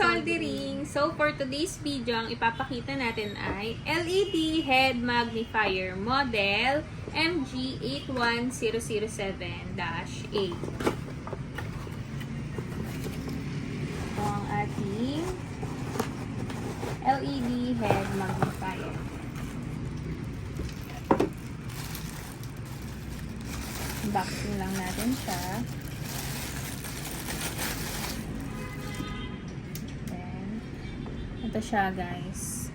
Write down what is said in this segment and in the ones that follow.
soldering. So, for today's video, ang ipapakita natin ay LED head magnifier model MG81007-A. Ito ang ating LED head magnifier. Unboxing lang natin siya. Ito siya, guys.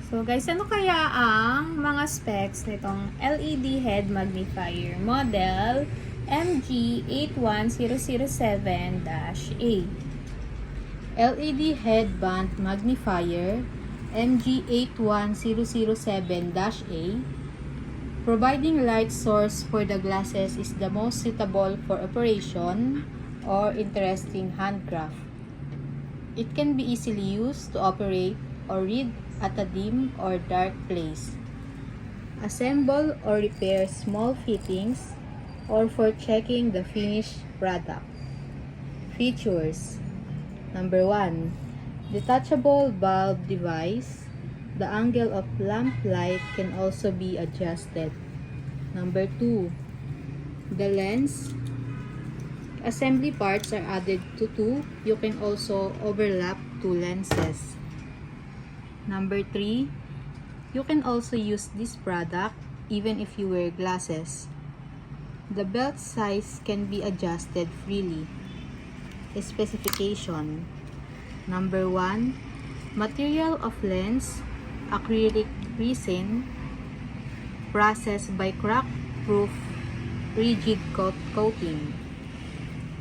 So, guys, ano kaya ang mga specs nitong LED head magnifier model MG81007-A? LED headband magnifier MG81007-A. Providing light source for the glasses is the most suitable for operation or interesting handcraft. It can be easily used to operate or read at a dim or dark place, assemble or repair small fittings, or for checking the finished product. Features: Number 1. Detachable bulb device. The angle of lamp light can also be adjusted. Number 2. The lens. Assembly parts are added to 2. You can also overlap 2 lenses. Number 3. You can also use this product even if you wear glasses. The belt size can be adjusted freely. Specification: Number 1. Material of lens, acrylic resin, processed by crack-proof rigid coating.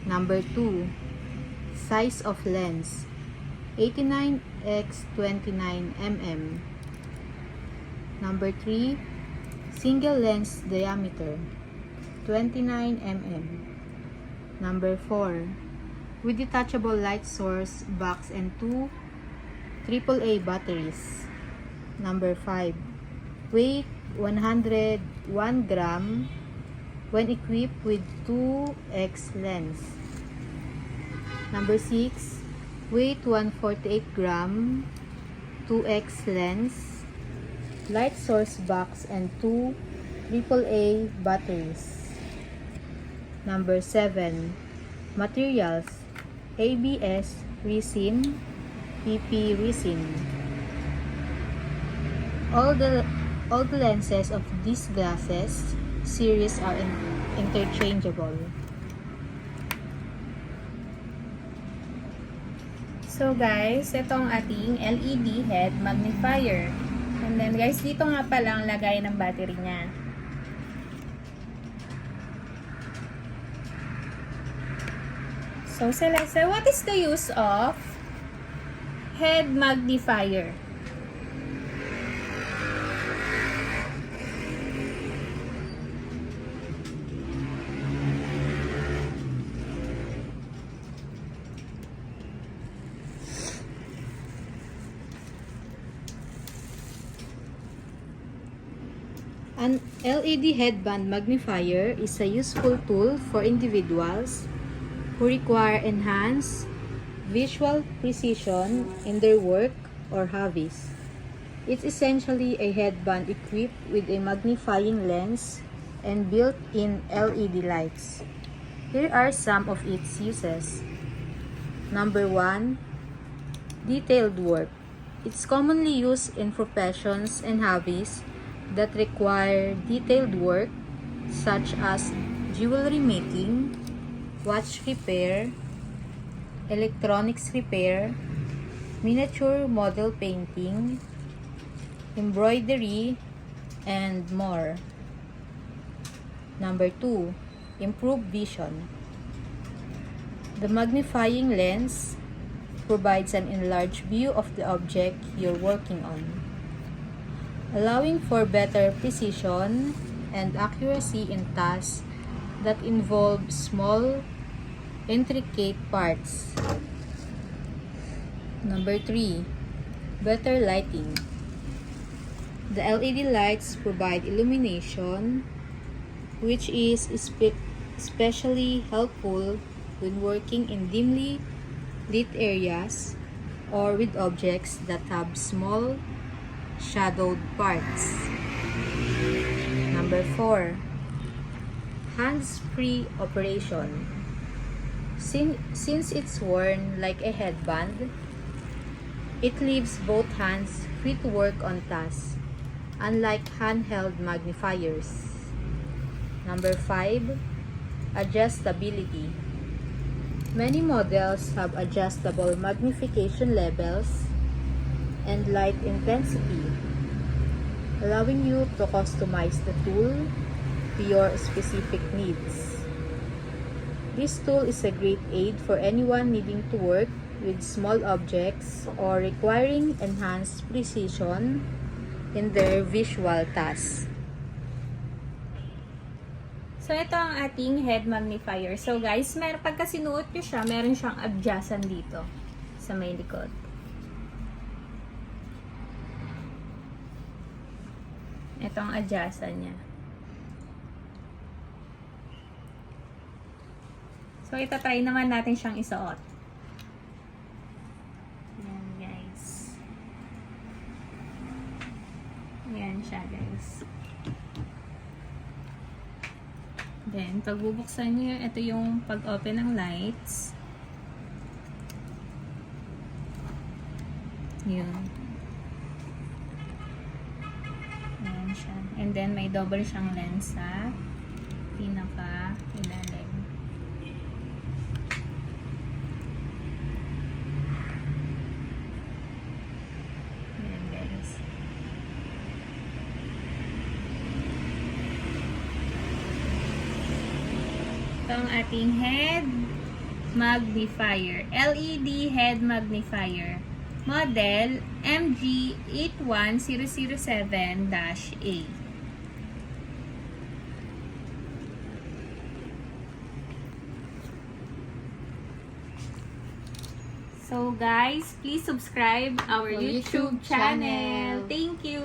Number 2. Size of lens, 89x29mm. Number 3. Single lens diameter, 29mm. Number 4. With detachable light source box and 2 AAA batteries. Number 5. Weight 101 gram when equipped with 2x lens. Number 6. Weight 148 gram, 2x lens, light source box and 2 AAA batteries. Number 7. Materials: ABS resin, PP resin. All the lenses of these glasses series are interchangeable. So, guys, ito ang ating LED head magnifier. And then, guys, dito nga pala ang lagay ng battery niya. So, Celeste, what is the use of head magnifier? An LED headband magnifier is a useful tool for individuals who require enhanced visual precision in their work or hobbies. It's essentially a headband equipped with a magnifying lens and built-in LED lights. Here are some of its uses. Number 1. Detailed work. It's commonly used in professions and hobbies that require detailed work such as jewelry making, watch repair, electronics repair, miniature model painting, embroidery, and more. Number 2. Improved vision. The magnifying lens provides an enlarged view of the object you're working on, allowing for better precision and accuracy in tasks that involve small, intricate parts. Number 3. Better lighting. The LED lights provide illumination, which is especially helpful when working in dimly lit areas or with objects that have small shadowed parts. Number 4. Hands-free operation. Since it's worn like a headband, it leaves both hands free to work on tasks, unlike handheld magnifiers. Number 5. Adjustability. Many models have adjustable magnification levels and light intensity, allowing you to customize the tool to your specific needs. This tool is a great aid for anyone needing to work with small objects or requiring enhanced precision in their visual tasks. So, ito ang ating head magnifier. So, guys, pagka sinuot nyo siya, meron siyang adjustan dito sa may likod. Ito ang adjustan niya. So, try naman natin siyang isuot. Ayan, guys. Ayan siya, guys. Then, pag bubuksan nyo, ito yung pag-open ng lights. Yun. Ayan siya. And then, may double siyang lens sa pinaka-ilalim. Ayan, guys. Ito ang ating head magnifier. LED head magnifier. Model MG81007-A. So guys, please subscribe our YouTube channel. Thank you!